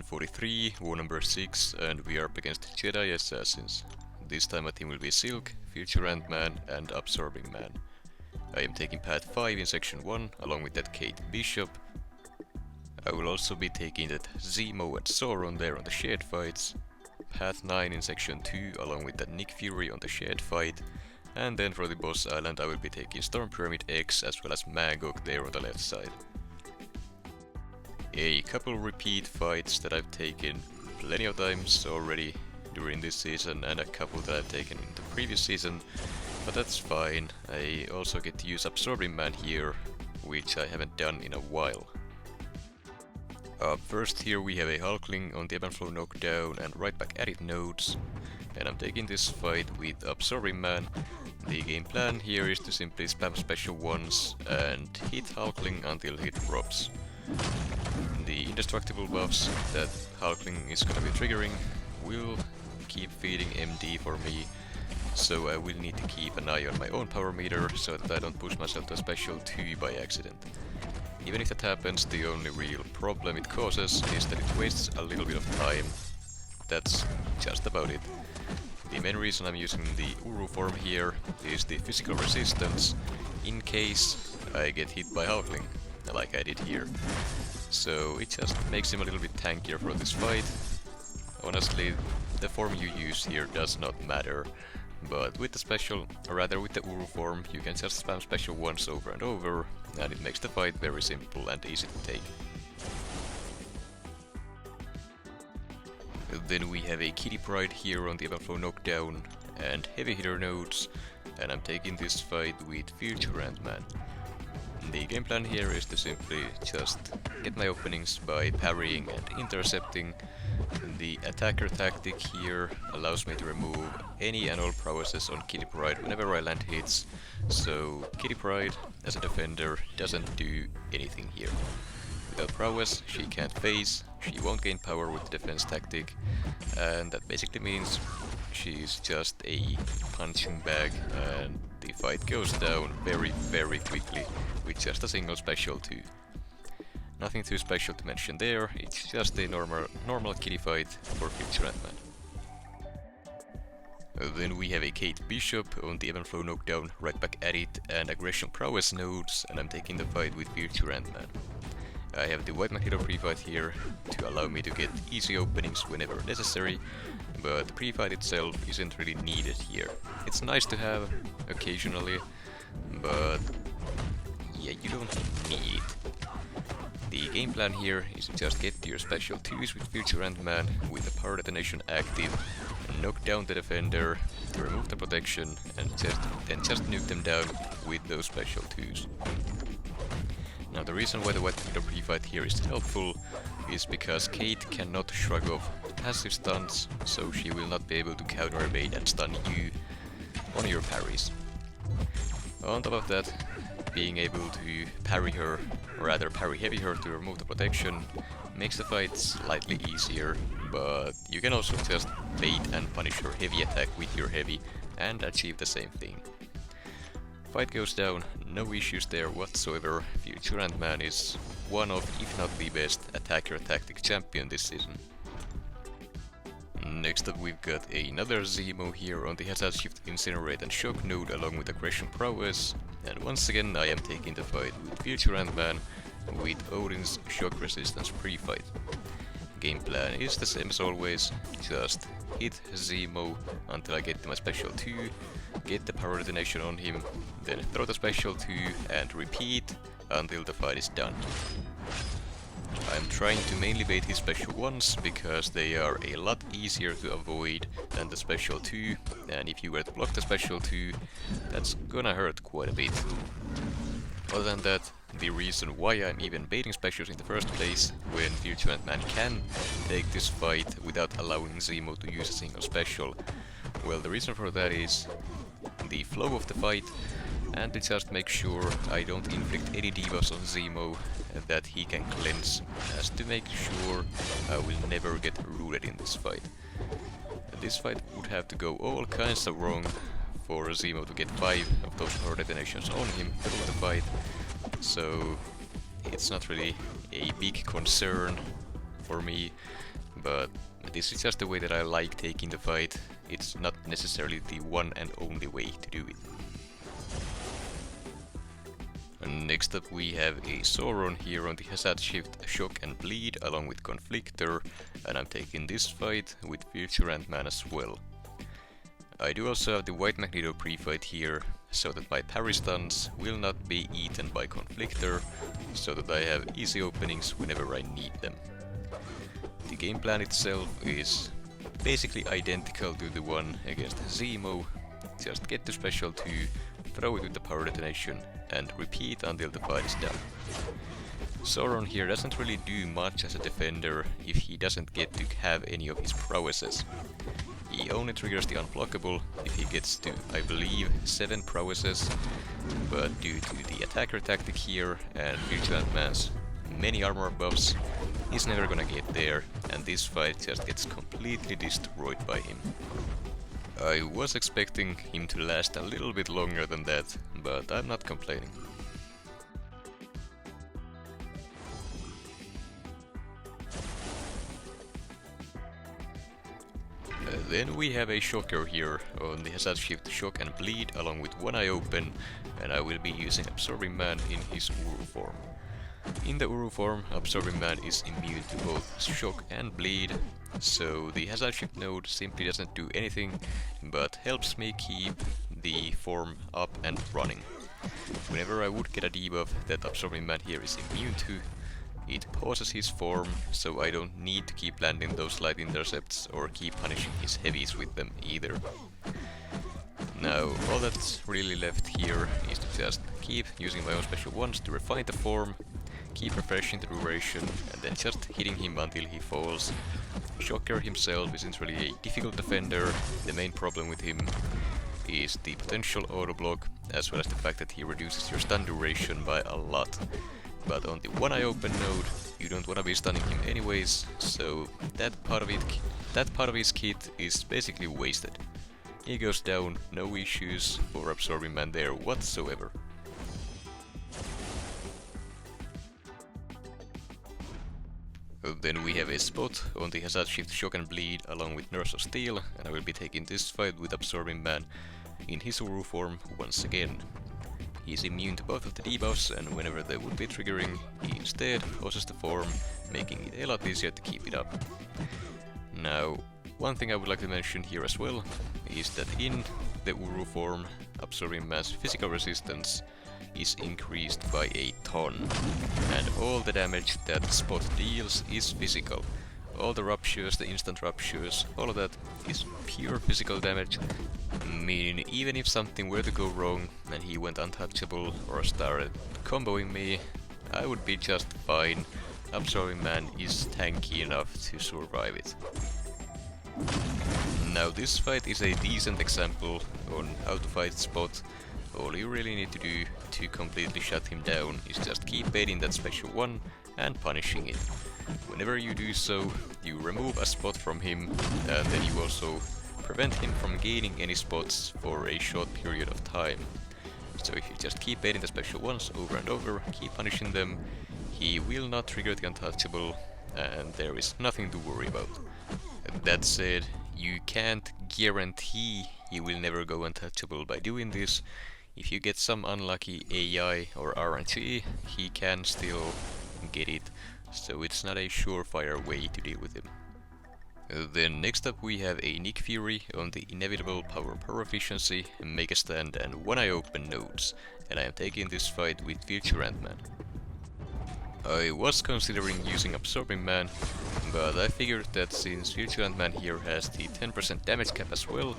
S43, war number 6, and we are up against Jedi Assassins. This time my team will be Silk, Future Ant-Man and Absorbing Man. I am taking path 5 in section 1, along with that Kate Bishop. I will also be taking that Zemo and Sauron there on the shared fights. Path 9 in section 2, along with that Nick Fury on the shared fight. And then for the boss island I will be taking Storm Pyramid X as well as Mangog there on the left side. A couple repeat fights that I've taken plenty of times already during this season, and a couple that I've taken in the previous season, but that's fine. I also get to use Absorbing Man here, which I haven't done in a while. First here we have a Hulkling on the Ebb and Flow knockdown and right back at it nodes, and I'm taking this fight with Absorbing Man. The game plan here is to simply spam special ones and hit Hulkling until it drops. The indestructible buffs that Hulkling is gonna be triggering will keep feeding MD for me, so I will need to keep an eye on my own power meter so that I don't push myself to a special 2 by accident. Even if that happens, the only real problem it causes is that it wastes a little bit of time. That's just about it. The main reason I'm using the Uru form here is the physical resistance in case I get hit by Hulkling, like I did here. So it just makes him a little bit tankier for this fight. Honestly, the form you use here does not matter, but with the special, or rather with the Uru form, you can just spam special ones over and over, and it makes the fight very simple and easy to take. Then we have a Kitty Pryde here on the Ebb and Flow knockdown and heavy hitter nodes, and I'm taking this fight with Future Ant-Man. The game plan here is to simply just get my openings by parrying and intercepting. The attacker tactic here allows me to remove any and all prowesses on Kitty Pryde whenever I land hits, so Kitty Pryde as a defender doesn't do anything here. Without prowess she can't phase, she won't gain power with the defense tactic, and that basically means she's just a punching bag and the fight goes down very quickly with just a single special 2. Nothing too special to mention there, it's just a normal kitty fight for Future Ant-Man. Then we have a Kate Bishop on the Ebb and Flow knockdown, right back at it, and aggression prowess nodes, and I'm taking the fight with Future Ant-Man. I have the White Magneto pre-fight here to allow me to get easy openings whenever necessary, but the pre-fight itself isn't really needed here. It's nice to have occasionally, but yeah, you don't need it. The game plan here is to just get your special 2s with Future Ant-Man with the power detonation active, and knock down the defender to remove the protection, and then just nuke them down with those special 2s. Now the reason why the White Magneto pre-fight here is helpful is because Kate cannot shrug off passive stuns, so she will not be able to counter evade and stun you on your parries. On top of that, being able to parry her, or rather parry heavy her to remove the protection, makes the fight slightly easier, but you can also just bait and punish her heavy attack with your heavy and achieve the same thing. Fight goes down, no issues there whatsoever. Future Ant-Man is one of, if not the best, attacker tactic champion this season. Next up we've got another Zemo here on the Hazard Shift, Incinerate and Shock node along with Aggression Prowess, and once again I am taking the fight with Future Ant-Man with Odin's Shock Resistance pre-fight. Game plan is the same as always, just hit Zemo until I get to my special 2, get the power detonation on him, then throw the special 2 and repeat until the fight is done. I'm trying to mainly bait his special 1s because they are a lot easier to avoid than the special 2, and if you were to block the special 2, that's gonna hurt quite a bit. Other than that, the reason why I'm even baiting specials in the first place, when Future Ant-Man can take this fight without allowing Zemo to use a single special, well, the reason for that is the flow of the fight, and to just make sure I don't inflict any debuffs on Zemo that he can cleanse, as to make sure I will never get rooted in this fight. This fight would have to go all kinds of wrong for Zemo to get 5 of those power detonations on him through the fight, so it's not really a big concern for me. but this is just the way that I like taking the fight. It's not necessarily the one and only way to do it. And next up we have a Sauron here on the Hazard Shift, Shock and Bleed along with Conflictor, and I'm taking this fight with Future Ant-Man as well. I do also have the White Magneto pre-fight here, so that my parry stuns will not be eaten by Conflictor, so that I have easy openings whenever I need them. The game plan itself is basically identical to the one against Zemo, just get to special 2, throw it with the power detonation, and repeat until the fight is done. Sauron here doesn't really do much as a defender if he doesn't get to have any of his prowesses. He only triggers the unblockable if he gets to, I believe, 7 prowesses, but due to the attacker tactic here and Future Ant-Man's many armor buffs, he's never gonna get there, and this fight just gets completely destroyed by him. I was expecting him to last a little bit longer than that, but I'm not complaining. Then we have a Shocker here on the Hazard Shift, Shock and Bleed along with One Eye Open, and I will be using Absorbing Man in his Uru form. In the Uru form, Absorbing Man is immune to both Shock and Bleed, so the Hazard Shift node simply doesn't do anything, but helps me keep the form up and running. Whenever I would get a debuff that Absorbing Man here is immune to, it pauses his form, so I don't need to keep landing those light intercepts or keep punishing his heavies with them either. Now, all that's really left here is to just keep using my own special ones to refine the form, keep refreshing the duration, and then just hitting him until he falls. Shocker himself isn't really a difficult defender. The main problem with him is the potential auto block, as well as the fact that he reduces your stun duration by a lot. But on the One Eye Open node, you don't wanna be stunning him anyways, so that part of his kit is basically wasted. He goes down, no issues for Absorbing Man there whatsoever. Then we have a Spot on the Hazard Shift, Shock and Bleed along with Nurse of Steel, and I will be taking this fight with Absorbing Man in his Uru form once again. He is immune to both of the debuffs, and whenever they would be triggering, he instead pauses the form, making it a lot easier to keep it up. Now, one thing I would like to mention here as well is that in the Uru form, Absorbing Man's physical resistance is increased by a ton, and all the damage that Spot deals is physical. All the ruptures, the instant ruptures, all of that is pure physical damage, meaning even if something were to go wrong and he went untouchable or started comboing me, I would be just fine. Absorbing Man is tanky enough to survive it. Now this fight is a decent example on how to fight Spot. All you really need to do to completely shut him down is just keep baiting that special one and punishing it. Whenever you do so, you remove a spot from him, and then you also prevent him from gaining any spots for a short period of time. So if you just keep baiting the special ones over and over, keep punishing them, he will not trigger the untouchable, and there is nothing to worry about. That said, you can't guarantee he will never go untouchable by doing this. If you get some unlucky AI or RNG, he can still get it, so it's not a surefire way to deal with him. Then next up we have a Nick Fury on the Inevitable Power Efficiency, Make a Stand and One Eye Open nodes, and I am taking this fight with Future Ant-Man. I was considering using Absorbing Man, but I figured that since Future Ant-Man here has the 10% damage cap as well,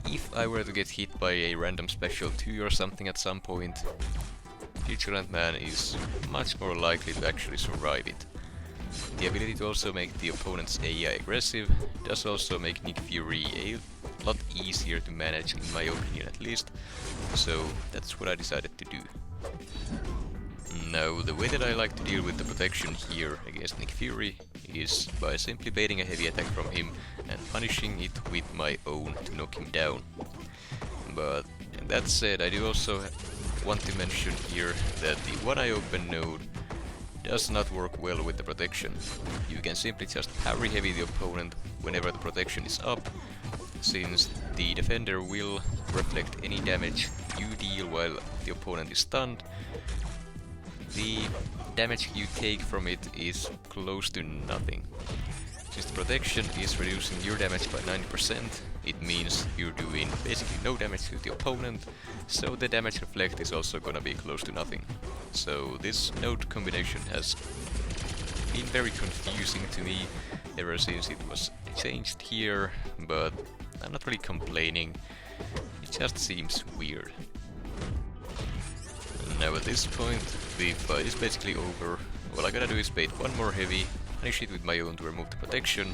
if I were to get hit by a random special 2 or something at some point, Future Ant-Man is much more likely to actually survive it. The ability to also make the opponent's AI aggressive does also make Nick Fury a lot easier to manage, in my opinion at least, so that's what I decided to do. Now, the way that I like to deal with the protection here against Nick Fury is by simply baiting a heavy attack from him and punishing it with my own to knock him down. But that said, I do also want to mention here that the One Eye Open node does not work well with the protection. You can simply just parry heavy the opponent whenever the protection is up, since the defender will reflect any damage you deal while the opponent is stunned. The damage you take from it is close to nothing. Since the protection is reducing your damage by 90%, it means you're doing basically no damage to the opponent, so the damage reflect is also gonna be close to nothing. So this node combination has been very confusing to me ever since it was changed here, but I'm not really complaining, it just seems weird. Now at this point, the fight is basically over. All I gotta do is bait one more heavy, punish it with my own to remove the protection,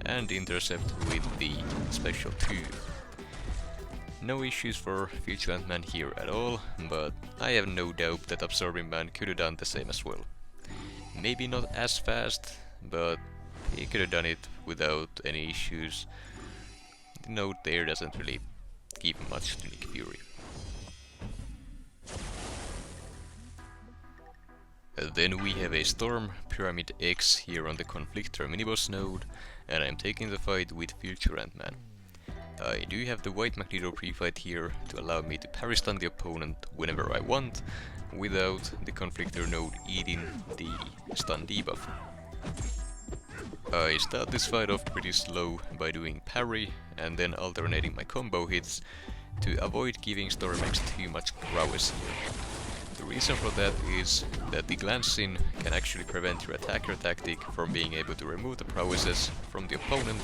and intercept with the special 2. No issues for Vigilant Man here at all, but I have no doubt that Absorbing Man could have done the same as well. Maybe not as fast, but he could have done it without any issues. The node there doesn't really give much to Nick Fury. Then we have a Storm Pyramid X here on the Conflictor miniboss node, and I'm taking the fight with Future Ant-Man. I do have the White Magneto pre-fight here to allow me to parry stun the opponent whenever I want, without the Conflictor node eating the stun debuff. I start this fight off pretty slow by doing parry and then alternating my combo hits to avoid giving Stormax too much prowess here. The reason for that is that the glancing can actually prevent your attacker tactic from being able to remove the prowesses from the opponent,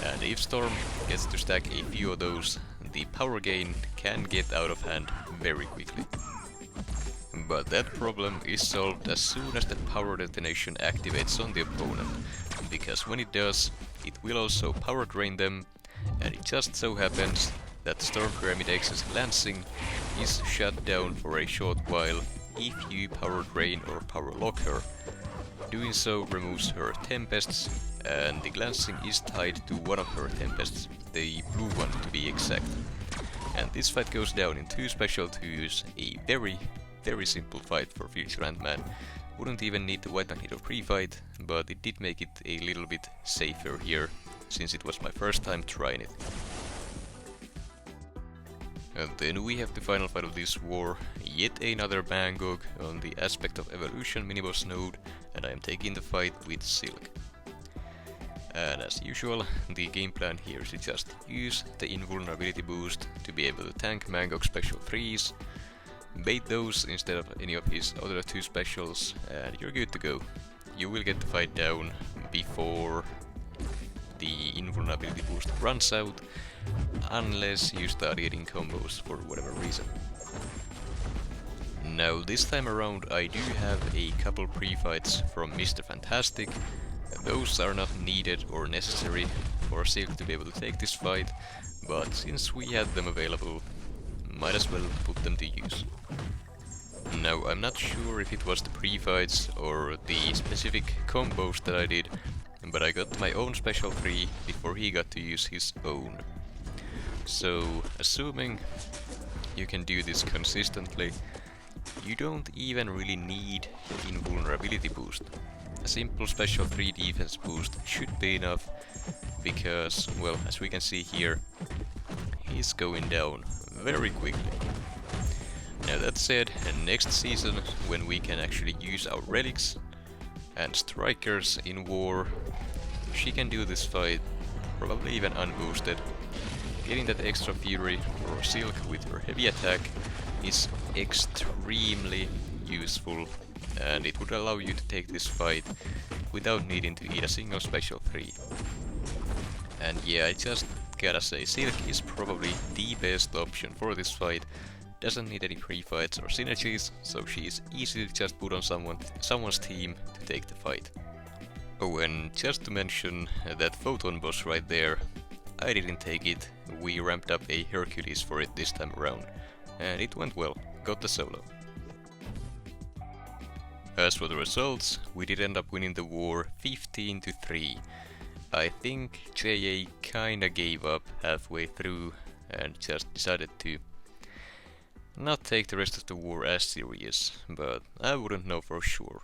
and if Storm gets to stack a few of those, the power gain can get out of hand very quickly. But that problem is solved as soon as the power detonation activates on the opponent, because when it does, it will also power drain them, and it just so happens that Storm Pyramid X's glancing is shut down for a short while if you power drain or power lock her. Doing so removes her tempests, and the glancing is tied to one of her tempests, the blue one to be exact. And this fight goes down in 2 special 2s, a very simple fight for Future Ant-Man. Wouldn't even need the White Magneto pre-fight, but it did make it a little bit safer here, since it was my first time trying it. And then we have the final fight of this war, yet another Mangog on the Aspect of Evolution miniboss node, and I am taking the fight with Silk. And as usual, the game plan here is to just use the invulnerability boost to be able to tank Mangog's special 3s, bait those instead of any of his other 2 specials, and you're good to go. You will get the fight down before the invulnerability boost runs out, unless you start getting combos for whatever reason. Now this time around I do have a couple pre-fights from Mr. Fantastic. Those are not needed or necessary for Silk to be able to take this fight, but since we had them available, might as well put them to use. Now I'm not sure if it was the pre-fights or the specific combos that I did, but I got my own special 3 before he got to use his own. So, assuming you can do this consistently, you don't even really need the invulnerability boost. A simple special 3 defense boost should be enough, because, well, as we can see here, he's going down very quickly. Now that said, next season, when we can actually use our relics and strikers in war, she can do this fight, probably even unboosted. Getting that extra fury for Silk with her heavy attack is extremely useful, and it would allow you to take this fight without needing to eat a single special 3. And yeah, I just gotta say, Silk is probably the best option for this fight. Doesn't need any pre-fights or synergies, so she is easy to just put on someone's team to take the fight. Oh, and just to mention that Photon boss right there, I didn't take it. We ramped up a Hercules for it this time around, and it went well, got the solo. As for the results, we did end up winning the war 15-3. I think JA kinda gave up halfway through and just decided to not take the rest of the war as serious, but I wouldn't know for sure.